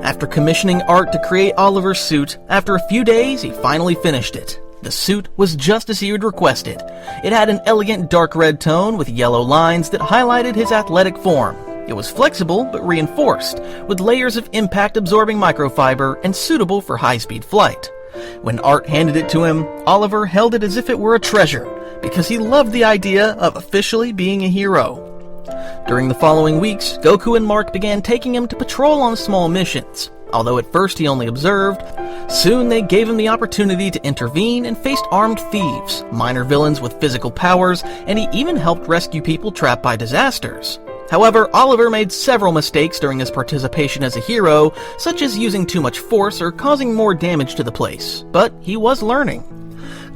After commissioning Art to create Oliver's suit, after a few days he finally finished it. The suit was just as he had requested. It had an elegant dark red tone with yellow lines that highlighted his athletic form. It was flexible but reinforced, with layers of impact-absorbing microfiber and suitable for high-speed flight. When Art handed it to him, Oliver held it as if it were a treasure, because he loved the idea of officially being a hero. During the following weeks, Goku and Mark began taking him to patrol on small missions. Although at first he only observed, soon they gave him the opportunity to intervene and faced armed thieves, minor villains with physical powers, and he even helped rescue people trapped by disasters. However, Oliver made several mistakes during his participation as a hero, such as using too much force or causing more damage to the place, but he was learning.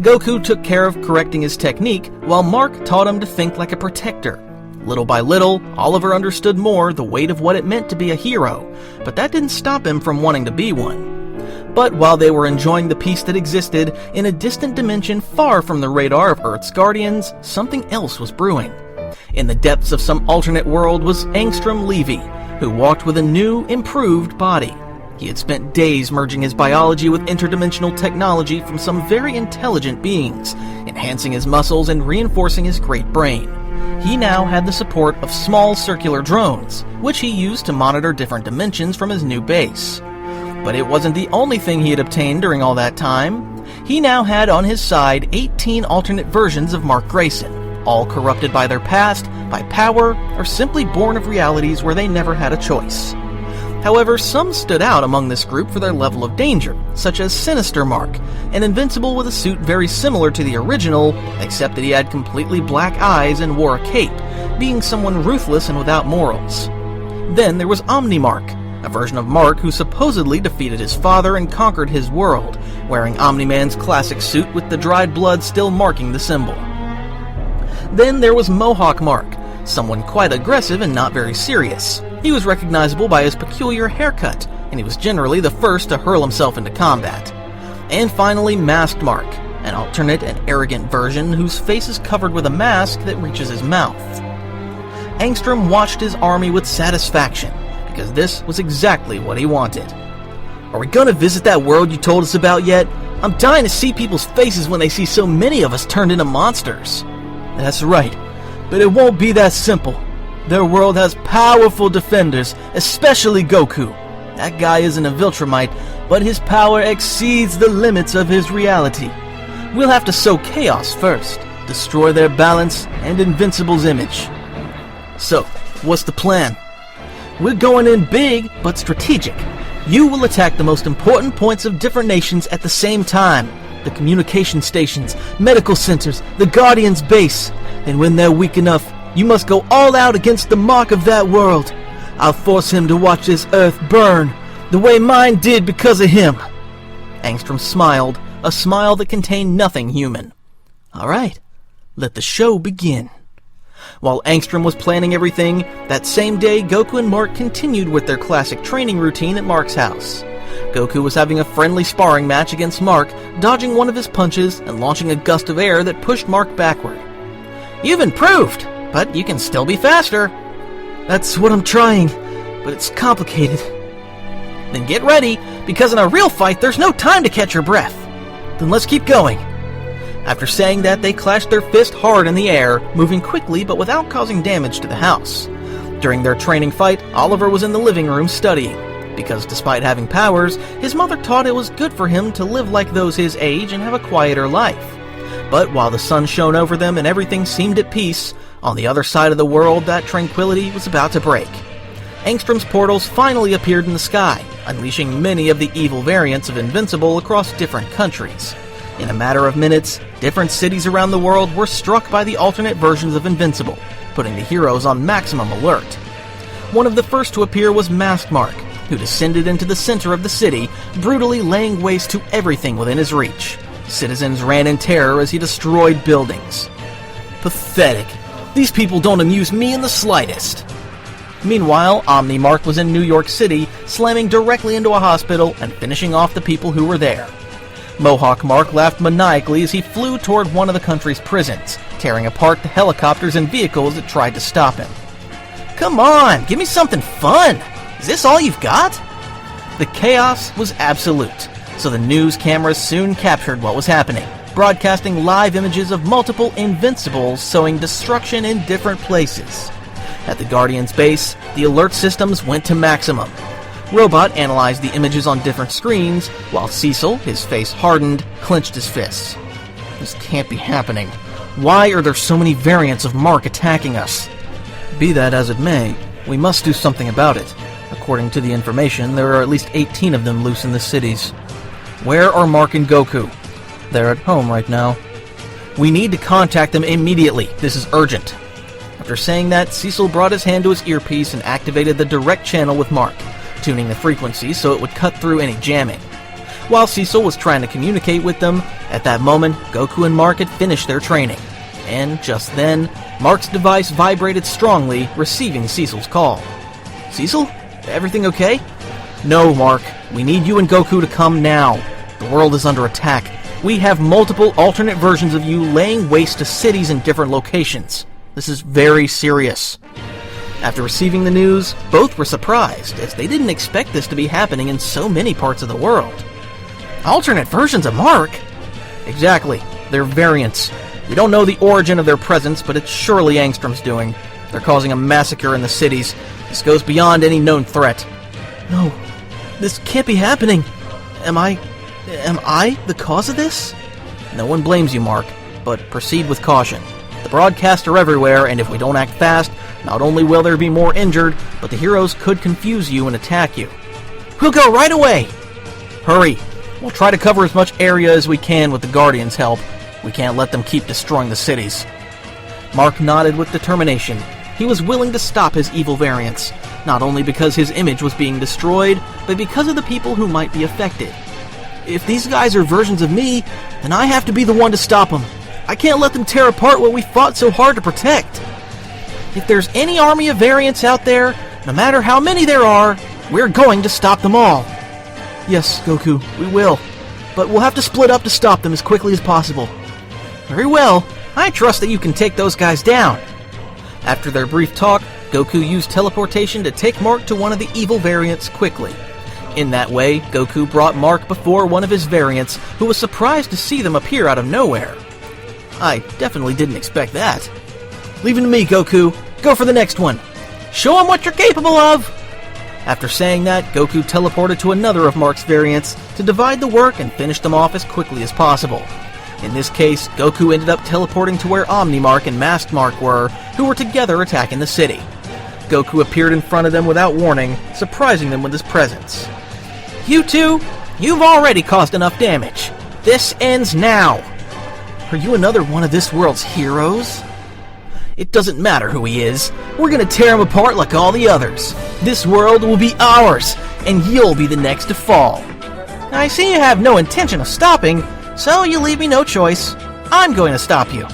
Goku took care of correcting his technique, while Mark taught him to think like a protector. Little by little, Oliver understood more the weight of what it meant to be a hero, but that didn't stop him from wanting to be one. But while they were enjoying the peace that existed in a distant dimension far from the radar of Earth's guardians, something else was brewing. In the depths of some alternate world was Angstrom Levy, who walked with a new, improved body. He had spent days merging his biology with interdimensional technology from some very intelligent beings, enhancing his muscles and reinforcing his great brain. He now had the support of small circular drones, which he used to monitor different dimensions from his new base. But it wasn't the only thing he had obtained during all that time. He now had on his side 18 alternate versions of Mark Grayson, all corrupted by their past, by power, or simply born of realities where they never had a choice. However, some stood out among this group for their level of danger, such as Sinister Mark, an Invincible with a suit very similar to the original, except that he had completely black eyes and wore a cape, being someone ruthless and without morals. Then there was Omni-Mark, a version of Mark who supposedly defeated his father and conquered his world, wearing Omni-Man's classic suit with the dried blood still marking the symbol. Then there was Mohawk Mark, someone quite aggressive and not very serious. He was recognizable by his peculiar haircut, and he was generally the first to hurl himself into combat. And finally, Masked Mark, an alternate and arrogant version whose face is covered with a mask that reaches his mouth. Angstrom watched his army with satisfaction, because this was exactly what he wanted. "Are we gonna visit that world you told us about yet? I'm dying to see people's faces when they see so many of us turned into monsters." "That's right, but it won't be that simple. Their world has powerful defenders, especially Goku. That guy isn't a Viltrumite, but his power exceeds the limits of his reality. We'll have to sow chaos first, destroy their balance and Invincible's image." "So, what's the plan?" "We're going in big, but strategic. You will attack the most important points of different nations at the same time. The communication stations, medical centers, the Guardian's base. And when they're weak enough, you must go all out against the mark of that world. I'll force him to watch this Earth burn, the way mine did because of him." Angstrom smiled, a smile that contained nothing human. "All right, let the show begin." While Angstrom was planning everything, that same day Goku and Mark continued with their classic training routine at Mark's house. Goku was having a friendly sparring match against Mark, dodging one of his punches and launching a gust of air that pushed Mark backward. "You've improved, but you can still be faster." "That's what I'm trying, but it's complicated." "Then get ready, because in a real fight there's no time to catch your breath." "Then let's keep going." After saying that, they clashed their fist hard in the air, moving quickly but without causing damage to the house. During their training fight, Oliver was in the living room studying, because despite having powers, his mother taught it was good for him to live like those his age and have a quieter life. But while the sun shone over them and everything seemed at peace, on the other side of the world that tranquility was about to break. Angstrom's portals finally appeared in the sky, unleashing many of the evil variants of Invincible across different countries. In a matter of minutes, different cities around the world were struck by the alternate versions of Invincible, putting the heroes on maximum alert. One of the first to appear was Masked Mark, who descended into the center of the city, brutally laying waste to everything within his reach. Citizens ran in terror as he destroyed buildings. "Pathetic. These people don't amuse me in the slightest." Meanwhile, Omni-Mark was in New York City, slamming directly into a hospital and finishing off the people who were there. Mohawk Mark laughed maniacally as he flew toward one of the country's prisons, tearing apart the helicopters and vehicles that tried to stop him. "Come on, give me something fun! Is this all you've got?" The chaos was absolute, so the news cameras soon captured what was happening, broadcasting live images of multiple Invincibles sowing destruction in different places. At the Guardians' base, the alert systems went to maximum. Robot analyzed the images on different screens, while Cecil, his face hardened, clenched his fists. This can't be happening. Why are there so many variants of Mark attacking us? Be that as it may, we must do something about it. According to the information, there are at least 18 of them loose in the cities. Where are Mark and Goku? They're at home right now. We need to contact them immediately. This is urgent. After saying that, Cecil brought his hand to his earpiece and activated the direct channel with Mark, tuning the frequency so it would cut through any jamming. While Cecil was trying to communicate with them, at that moment, Goku and Mark had finished their training. And just then, Mark's device vibrated strongly, receiving Cecil's call. Cecil? Everything okay? No, Mark. We need you and Goku to come now. The world is under attack. We have multiple alternate versions of you laying waste to cities in different locations. This is very serious. After receiving the news, both were surprised, as they didn't expect this to be happening in so many parts of the world. Alternate versions of Mark? Exactly. They're variants. We don't know the origin of their presence, but it's surely Angstrom's doing. They're causing a massacre in the cities. This goes beyond any known threat. No, this can't be happening. Am I the cause of this? No one blames you, Mark, but proceed with caution. The broadcasts are everywhere, and if we don't act fast, not only will there be more injured, but the heroes could confuse you and attack you. We'll go right away! Hurry! We'll try to cover as much area as we can with the Guardians' help. We can't let them keep destroying the cities. Mark nodded with determination. He was willing to stop his evil variants, not only because his image was being destroyed, but because of the people who might be affected. If these guys are versions of me, then I have to be the one to stop them. I can't let them tear apart what we fought so hard to protect. If there's any army of variants out there, no matter how many there are, we're going to stop them all. Yes, Goku, we will. But we'll have to split up to stop them as quickly as possible. Very well. I trust that you can take those guys down. After their brief talk, Goku used teleportation to take Mark to one of the evil variants quickly. In that way, Goku brought Mark before one of his variants, who was surprised to see them appear out of nowhere. I definitely didn't expect that. Leave it to me, Goku. Go for the next one. Show him what you're capable of! After saying that, Goku teleported to another of Mark's variants to divide the work and finish them off as quickly as possible. In this case, Goku ended up teleporting to where Omni-Mark and Masked Mark were, who were together attacking the city. Goku appeared in front of them without warning, surprising them with his presence. You two, you've already caused enough damage. This ends now. Are you another one of this world's heroes? It doesn't matter who he is. We're gonna tear him apart like all the others. This world will be ours, and you'll be the next to fall. I see you have no intention of stopping, so you leave me no choice. I'm going to stop you.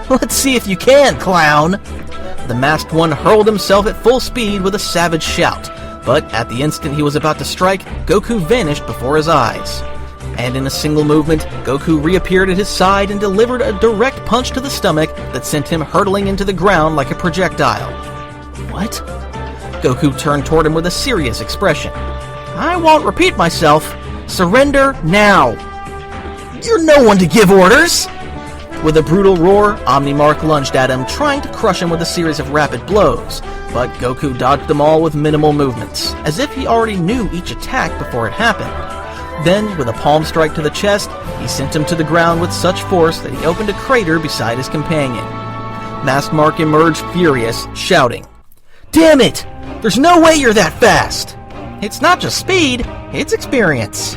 Let's see if you can, clown. The masked one hurled himself at full speed with a savage shout, but at the instant he was about to strike, Goku vanished before his eyes. And in a single movement, Goku reappeared at his side and delivered a direct punch to the stomach that sent him hurtling into the ground like a projectile. What? Goku turned toward him with a serious expression. I won't repeat myself. Surrender now. You're no one to give orders! With a brutal roar, Omni-Mark lunged at him, trying to crush him with a series of rapid blows, but Goku dodged them all with minimal movements, as if he already knew each attack before it happened. Then, with a palm strike to the chest, he sent him to the ground with such force that he opened a crater beside his companion. Masked Mark emerged furious, shouting, Damn it! There's no way you're that fast! It's not just speed, it's experience.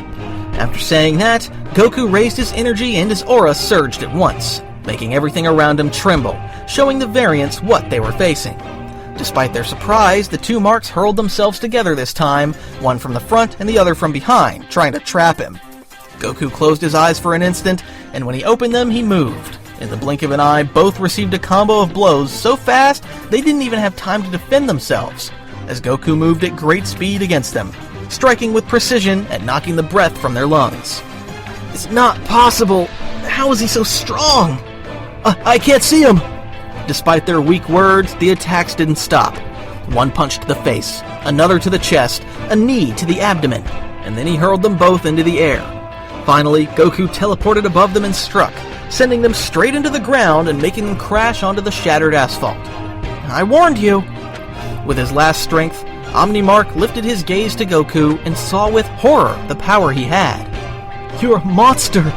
After saying that, Goku raised his energy and his aura surged at once, making everything around him tremble, showing the variants what they were facing. Despite their surprise, the two Marks hurled themselves together this time, one from the front and the other from behind, trying to trap him. Goku closed his eyes for an instant, and when he opened them, he moved. In the blink of an eye, both received a combo of blows so fast they didn't even have time to defend themselves, as Goku moved at great speed against them, striking with precision and knocking the breath from their lungs. It's not possible! How is he so strong? I can't see him! Despite their weak words, the attacks didn't stop. One punch to the face, another to the chest, a knee to the abdomen, and then he hurled them both into the air. Finally, Goku teleported above them and struck, sending them straight into the ground and making them crash onto the shattered asphalt. "I warned you!" With his last strength, Mark lifted his gaze to Goku and saw with horror the power he had. "You're a monster!"